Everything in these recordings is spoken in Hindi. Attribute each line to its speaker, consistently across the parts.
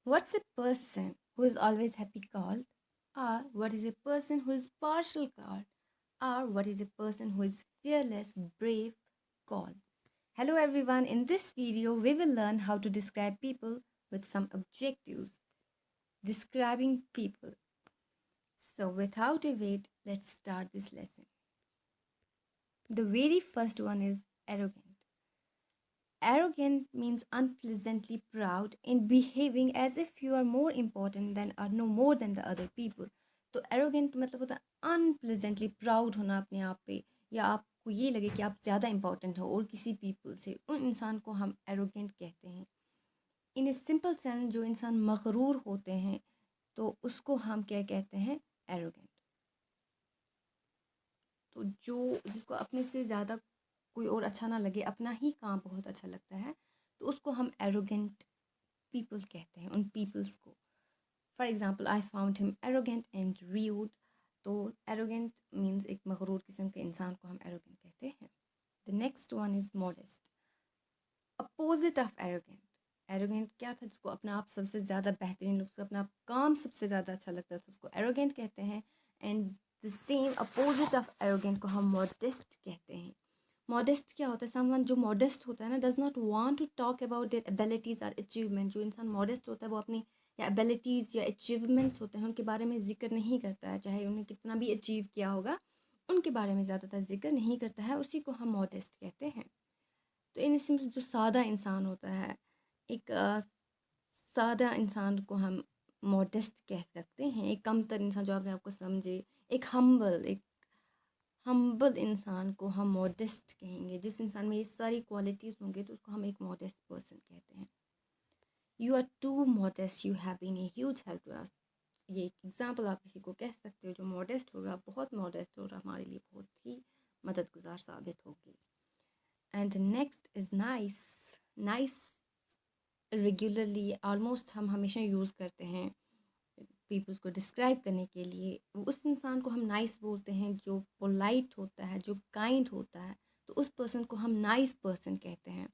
Speaker 1: What's a person who is always happy called? Or what is a person who is partial called? Or what is a person who is fearless, brave called? Hello everyone, in this video we will learn how to describe people with some objectives. Describing people. So without a wait, let's start this lesson. The very first one is arrogant. Arrogant means unpleasantly proud in behaving as if you are more important than or no more than the other people. तो arrogant मतलब होता है unpleasantly proud होना अपने आप पे, या आपको ये लगे कि आप ज़्यादा important हो और किसी people से, उन इंसान को हम arrogant कहते हैं. इन ए सिंपल सेंस जो इंसान मगरूर होते हैं तो उसको हम क्या कहते हैं? arrogant. तो जो जिसको अपने से ज़्यादा कोई और अच्छा ना लगे, अपना ही काम बहुत अच्छा लगता है, तो उसको हम एरोगेंट पीपल्स कहते हैं, उन पीपल्स को. For example, I found him arrogant and rude. तो एरोगेंट मीन्स एक मगरूर किस्म के इंसान को हम एरोगेंट कहते हैं. The next one is modest. Opposite of arrogant. Arrogant क्या था? जिसको अपना आप सबसे ज़्यादा बेहतरीन, उसको अपना काम सबसे ज़्यादा अच्छा लगता था, उसको एरोगेंट कहते हैं. And the same opposite of arrogant को हम मॉडेस्ट कहते हैं. मॉडेस्ट क्या होता है? समवन जो मॉडेस्ट होता है ना, does not want to talk about their abilities और अचीवमेंट. जो इंसान मॉडेस्ट होता है वो अपनी या एबिलिटीज़ या अचीवमेंट्स होते हैं उनके बारे में ज़िक्र नहीं करता है, चाहे उन्हें कितना भी अचीव किया होगा, उनके बारे में ज़्यादातर ज़िक्र नहीं करता है, उसी को हम मॉडेस्ट कहते हैं. तो इन सेंस जो सादा इंसान होता है, एक सादा इंसान को हम मॉडेस्ट कह सकते हैं. एक कमतर इंसान जो अपने आप को समझे, एक हम्बल इंसान को हम मॉडेस्ट कहेंगे. जिस इंसान में ये सारी क्वालिटीज़ होंगे तो उसको हम एक मॉडेस्ट पर्सन कहते हैं. You are too modest, you have been a huge help to us. ये एक एग्जाम्पल आप किसी को कह सकते हो जो मॉडेस्ट होगा, बहुत मॉडेस्ट और हमारे लिए बहुत ही मददगुजार साबित होगी. And next is nice. Nice regularly almost हम हमेशा यूज़ करते हैं पीपल्स को डिस्क्राइब करने के लिए. उस इंसान को हम नाइस बोलते हैं जो पोलाइट होता है, जो काइंड होता है, तो उस पर्सन को हम नाइस पर्सन कहते हैं.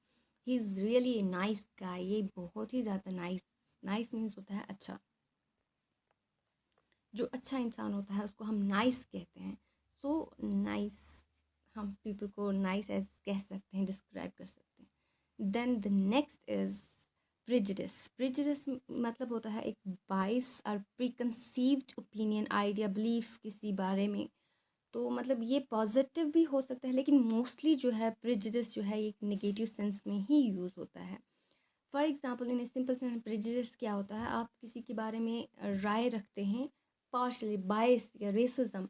Speaker 1: He is really a nice guy. ये बहुत ही ज़्यादा नाइस. नाइस मीन्स होता है अच्छा. जो अच्छा इंसान होता है उसको हम नाइस कहते हैं. सो नाइस, हम पीपल को नाइस एज कह सकते हैं, डिस्क्राइब कर सकते हैं. Then the next is prejudice. Prejudice मतलब होता है एक बाइस और प्रीकंसीव्ड ओपिनियन, आइडिया, बिलीफ किसी बारे में. तो मतलब ये पॉजिटिव भी हो सकता है, लेकिन मोस्टली जो है प्रिजुडिस जो है एक नेगेटिव सेंस में ही यूज़ होता है. For example, in simple sense prejudice क्या होता है? आप किसी के बारे में राय रखते हैं, पार्शली बायस या रेसिज्म.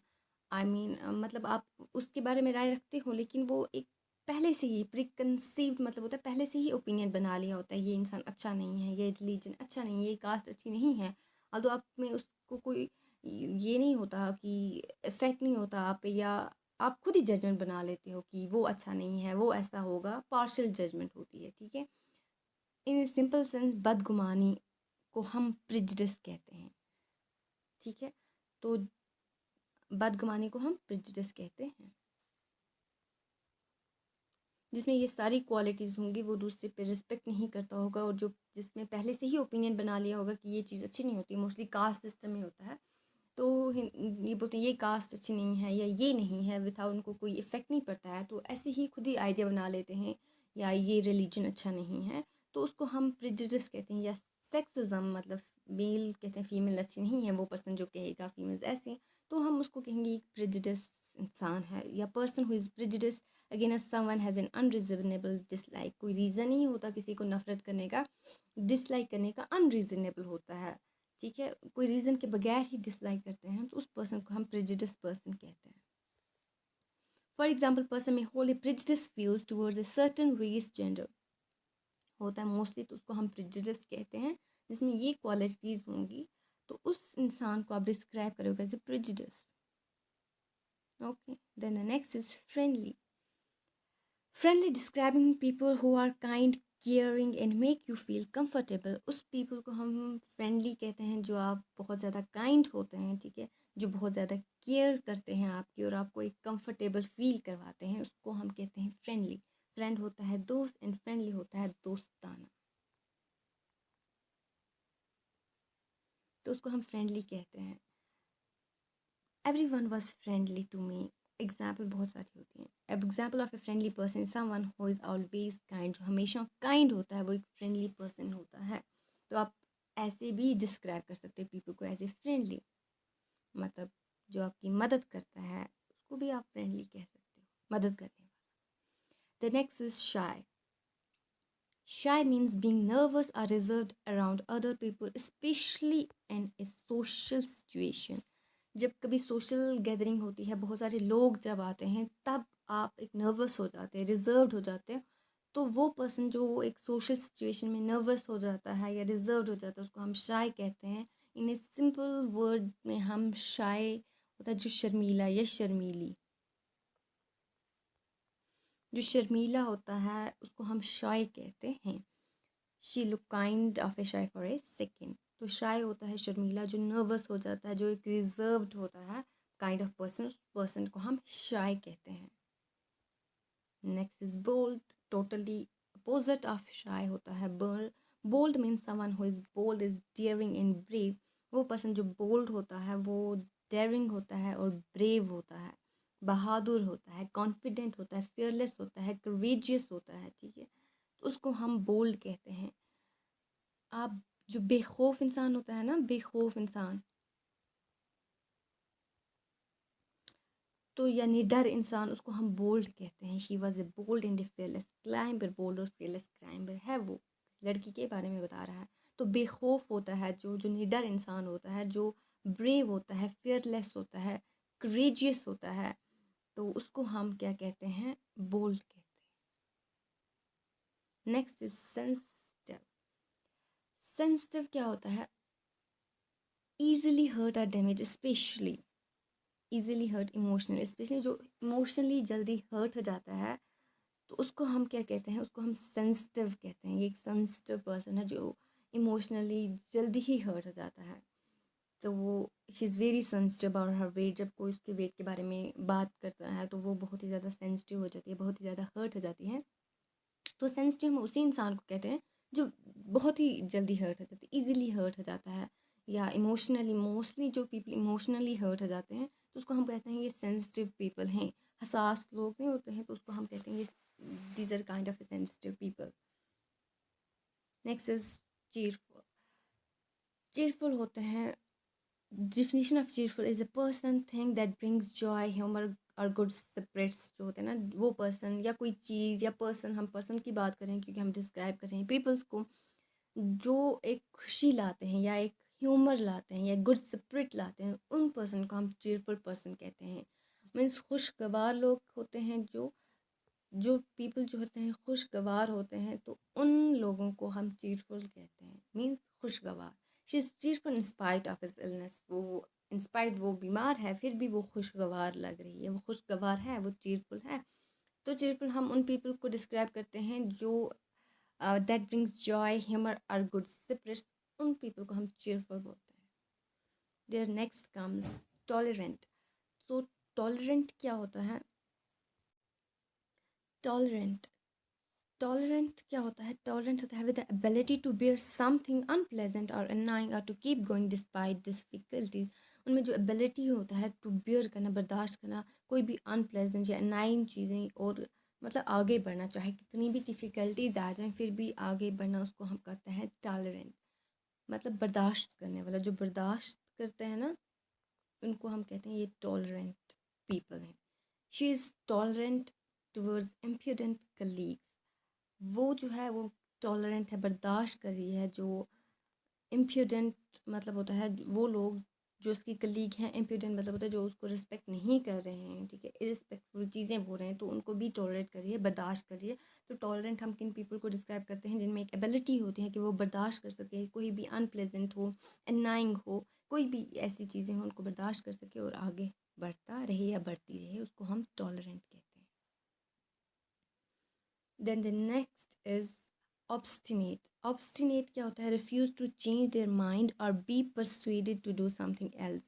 Speaker 1: आई मीन मतलब आप उसके बारे में राय रखते हो, लेकिन वो एक पहले से ही प्रीकंसीव्ड मतलब होता है, पहले से ही ओपिनियन बना लिया होता है, ये इंसान अच्छा नहीं है, ये रिलीजन अच्छा नहीं है, ये कास्ट अच्छी नहीं है. और तो आप में उसको कोई ये नहीं होता कि इफेक्ट नहीं होता आप पे, या आप खुद ही जजमेंट बना लेते हो कि वो अच्छा नहीं है, वो ऐसा होगा. पार्शियल जजमेंट होती है, ठीक है. इन सिंपल सेंस बदगुमानी को हम प्रिजुडिस कहते हैं, ठीक है. तो बदगुमानी को हम प्रिजुडिस कहते हैं, जिसमें ये सारी क्वालिटीज़ होंगी. वो दूसरे पे रिस्पेक्ट नहीं करता होगा, और जो जिसमें पहले से ही ओपिनियन बना लिया होगा कि ये चीज़ अच्छी नहीं होती. मोस्टली कास्ट सिस्टम में होता है, तो ये बोलते हैं ये कास्ट अच्छी नहीं है या ये नहीं है, विदाउट उनको कोई इफ़ेक्ट नहीं पड़ता है, तो ऐसे ही खुद ही आइडिया बना लेते हैं, या ये रिलीजन अच्छा नहीं है, तो उसको हम प्रिजुडिस कहते हैं. या सेक्सिज्म मतलब मेल कहते हैं फीमेल अच्छी नहीं है, वो पर्सन जो कहेगा फीमेल्स ऐसे, तो हम उसको कहेंगे एक प्रिजुडिस इंसान है. या person who is prejudice against someone has an unreasonable dislike. कोई रीज़न नहीं होता किसी को नफ़रत करने का, डिसलाइक करने का अनरीज़नेबल होता है, ठीक है. कोई रीज़न के बगैर ही डिसलाइक करते हैं, तो उस पर्सन को हम प्रेजुडिस पर्सन कहते हैं. फॉर एग्जाम्पल, पर्सन में hold a prejudice views towards a certain race gender होता है मोस्टली, तो उसको हम प्रेजुडिस कहते हैं, जिसमें ये क्वालिटीज़ होंगी, तो उस इंसान को आप डिस्क्राइब करोगे as a prejudice. Okay. Then the next is friendly. Friendly describing people who are kind, caring and make you feel comfortable. उस पीपल को हम फ्रेंडली कहते हैं जो आप बहुत ज़्यादा काइंड होते हैं, ठीक है, जो बहुत ज़्यादा केयर करते हैं आपकी और आपको एक कंफर्टेबल फील करवाते हैं, उसको हम कहते हैं फ्रेंडली. फ्रेंड होता है दोस्त एंड फ्रेंडली होता है दोस्ताना. तो उसको हम फ्रेंडली कहते हैं। Everyone was friendly to me. Example बहुत सारी होती हैं। Example of a friendly person, someone who is always kind, जो हमेशा काइंड होता है वो एक फ्रेंडली पर्सन होता है। तो आप ऐसे भी डिस्क्राइब कर सकते हैं पीपल को एज ए फ्रेंडली, मतलब जो आपकी मदद करता है उसको भी आप फ्रेंडली कह सकते हो, मदद करने वाला। The next is shy. Shy means being nervous or reserved around other people, especially in a social situation. जब कभी सोशल गैदरिंग होती है, बहुत सारे लोग जब आते हैं, तब आप एक नर्वस हो जाते हैं, रिजर्व्ड हो जाते हैं। तो वो पर्सन जो एक सोशल सिचुएशन में नर्वस हो जाता है या रिजर्व्ड हो जाता है, उसको हम शाय कहते हैं। इन ए सिंपल वर्ड में हम शाय होता है जो शर्मीला या शर्मीली, जो शर्मीला होता है उसको हम शाय कहते हैं। She look kind of A shy for a second. तो शाय होता है शर्मीला, जो नर्वस हो जाता है, जो एक रिजर्व्ड होता है काइंड ऑफ पर्सन, उस पर्सन को हम शाय कहते हैं। Next is bold. Totally opposite of shy होता है bold. Bold means someone who is bold, is daring and brave. वो पर्सन जो बोल्ड होता है वो डेयरिंग होता है और ब्रेव होता है, बहादुर होता है, कॉन्फिडेंट होता है, फियरलेस होता है, करेजियस होता है, ठीक है, तो उसको हम बोल्ड कहते हैं। आप जो बेखौफ इंसान होता है ना, बेखौफ इंसान, तो या निडर इंसान, उसको हम बोल्ड कहते हैं। She was a bold and a fearless climber. Bold और फेयरलेस क्लाइंबर है, वो लड़की के बारे में बता रहा है। तो बेखौफ होता है जो जो निडर इंसान होता है, जो ब्रेव होता है, फेयरलेस होता है, करेजियस होता है, तो उसको हम क्या कहते हैं, बोल्ड कहते हैं। Next is sensitive. सेंसिटिव क्या होता है, ईजिली हर्ट और damage, especially easily hurt emotionally, especially जो इमोशनली जल्दी हर्ट हो जाता है, तो उसको हम क्या कहते हैं, उसको हम सेंसिटिव कहते हैं। ये एक सेंसिटिव पर्सन है जो इमोशनली जल्दी ही हर्ट हो जाता है। तो वो she is very sensitive about her weight. जब कोई उसके वेट के बारे में बात करता है तो वो बहुत ही ज़्यादा सेंसिटिव हो जाती है, बहुत ही ज़्यादा हर्ट हो जाती है। तो सेंसिटिव हम उसी इंसान को कहते हैं जो बहुत ही जल्दी हर्ट हो जाता है, ईजिली हर्ट हो जाता है, या इमोशनली, मोस्टली जो पीपल इमोशनली हर्ट हो जाते हैं तो उसको हम कहते हैं ये सेंसिटिव पीपल हैं। हसास लोग नहीं होते हैं तो उसको हम कहते हैं ये these are kind of sensitive people. Next is cheerful. Cheerful होते हैं, definition of cheerful is a person thing that brings joy, humour और गुड स्पिरिट्स, जो होते हैं ना वो पर्सन या कोई चीज़ या पर्सन, हम पर्सन की बात करें क्योंकि हम डिस्क्राइब कर रहे हैं पीपल्स को, जो एक खुशी लाते हैं या एक ह्यूमर लाते हैं या गुड स्पिरिट लाते हैं, उन पर्सन को हम चीयरफुल पर्सन कहते हैं। मीन्स खुशगवार लोग होते हैं, जो जो पीपल जो होते हैं खुशगवार होते हैं, तो उन लोगों को हम चीयरफुल कहते हैं, मीन्स खुशगवार। She is cheerful in spite of his illness. वो इंस्पाइट, वो बीमार है फिर भी वो खुशगवार लग रही है, वो खुशगवार है, वो चीयरफुल है। तो चीयरफुल हम उन पीपल को डिस्क्राइब करते हैं जो दैट ब्रिंग्स जॉय, ह्यूमर और गुड स्पिरिट्स, उन पीपल को हम चीयरफुल बोलते हैं। There next comes tolerant. So tolerant क्या होता है, टॉलरेंट, टॉलरेंट क्या होता है, टॉलरेंट होता है with the ability to bear something unpleasant और अननाइंग और to keep going despite difficulties. उनमें जो एबिलिटी होता है टू बियर करना, बर्दाश्त करना कोई भी अनप्लेजेंट या अननाइंग चीज़ें, और मतलब आगे बढ़ना, चाहे कितनी भी डिफ़िकल्टीज आ जाएं फिर भी आगे बढ़ना, उसको हम कहते हैं टॉलरेंट। मतलब बर्दाश्त करने वाला, जो बर्दाश्त करते हैं ना उनको हम कहते हैं ये टॉलरेंट पीपल हैं। She is tolerant towards impudent colleagues. वो जो है वो टॉलरेंट है, बर्दाश्त कर रही है जो इम्प्यूडेंट, मतलब होता है वो लोग जो उसकी कलीग हैं। इम्प्यूडेंट मतलब होता है जो उसको रिस्पेक्ट नहीं कर रहे हैं, ठीक है, इरिस्पेक्टफुल चीज़ें बोल रहे हैं, तो उनको भी टॉलरेट कर रही है, बर्दाश्त कर रही है। तो टॉलरेंट हम किन पीपल को डिस्क्राइब करते हैं जिनमें एक एबिलिटी होती है कि वो बर्दाश्त कर सके, कोई भी अनप्लेजेंट हो, अनाइंग हो, कोई भी ऐसी चीज़ें हों उनको बर्दाश्त कर सके और आगे बढ़ता रहे या बढ़ती रहे, उसको हम टॉलरेंट कहते हैं। Then the next is obstinate. Obstinate क्या होता है, refuse to change their mind और be persuaded to do something else.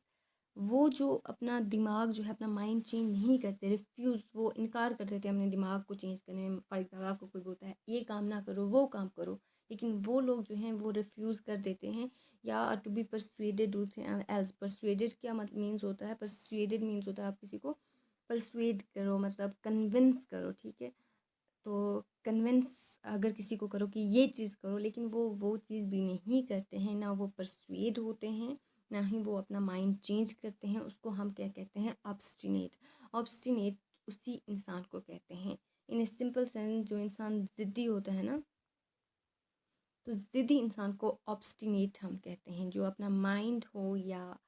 Speaker 1: वो जो अपना दिमाग जो है, अपना माइंड चेंज नहीं करते, रिफ्यूज़, वो इनकार कर देते हैं अपने दिमाग को चेंज करने में। फॉर एग्जाम्पल आपको कोई बोलता है ये काम ना करो, वो काम करो, लेकिन वो लोग जो हैं वो रिफ्यूज़ कर देते हैं, या टू बी परsuaded होते हैं एज परsuaded क्या मतलब मीन्स होता है, परsuaded मीन्स होता है आप किसी को परsuade करो, मतलब कन्विंस करो, ठीक है। तो कन्विंस अगर किसी को करो कि ये चीज़ करो, लेकिन वो चीज़ भी नहीं करते हैं, ना वो परsuade होते हैं, ना ही वो अपना माइंड चेंज करते हैं, उसको हम क्या कहते हैं, ऑब्स्टिनेट। ऑब्स्टिनेट उसी इंसान को कहते हैं। इन ए सिंपल सेंस जो इंसान ज़िद्दी होता है ना, तो ज़िद्दी इंसान को ऑब्स्टिनेट हम कहते हैं। जो अपना माइंड हो या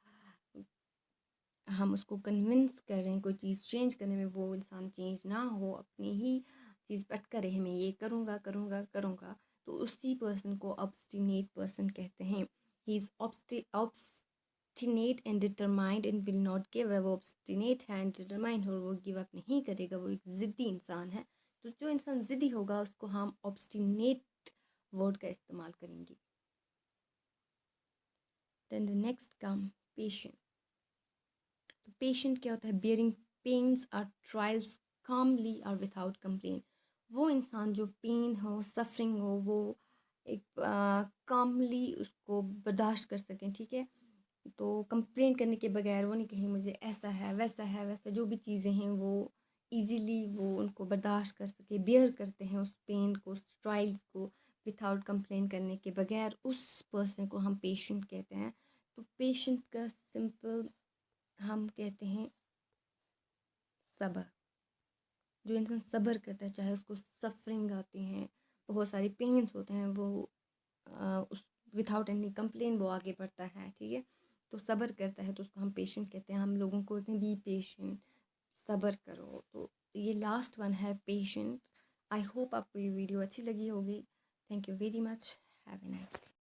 Speaker 1: हम उसको कन्विंस कर रहे हैं कोई चीज़ चेंज करने में, वो इंसान चेंज ना हो, अपनी ही चीज़ पे अटका रहे, मैं ये करूँगा करूँगा करूँगा, तो उसी पर्सन को ऑब्स्टिनेट पर्सन कहते हैं। He is obstinate and determined and will not give up. वो ऑब्स्टिनेट है एंड डिटरमाइंड, और वो गिव अप नहीं करेगा, वो एक ज़िद्दी इंसान है। तो जो इंसान ज़िद्दी होगा उसको हम ऑब्स्टिनेट वर्ड का इस्तेमाल करेंगे। Then the next come patient. तो पेशेंट क्या होता है, बियरिंग पेन्स और ट्रायल्स कामली और विदाउट कंप्लेन। वो इंसान जो पेन हो, सफरिंग हो, वो एक कामली उसको बर्दाश्त कर सकें, ठीक है। तो कंप्लेन करने के बगैर, वो नहीं कहें मुझे ऐसा है वैसा, जो भी चीज़ें हैं वो इजीली वो उनको बर्दाश्त कर सके, बियर करते हैं उस पेन को, उस ट्रायल्स को विदाउट कंप्लेन करने के बगैर, उस पर्सन को हम पेशेंट कहते हैं। तो पेशेंट का सिंपल हम कहते हैं सब्र। जो इंसान सब्र करता है, चाहे उसको सफरिंग आती हैं, बहुत सारे पेन्स होते हैं, वो उस विदाउट एनी कंप्लेन वो आगे बढ़ता है, ठीक है। तो सब्र करता है तो उसको हम पेशेंट कहते हैं। हम लोगों को कहते हैं बी पेशेंट, सब्र करो। तो ये लास्ट वन है पेशेंट। आई होप आपको ये वीडियो अच्छी लगी होगी। Thank you very much. Have a nice day.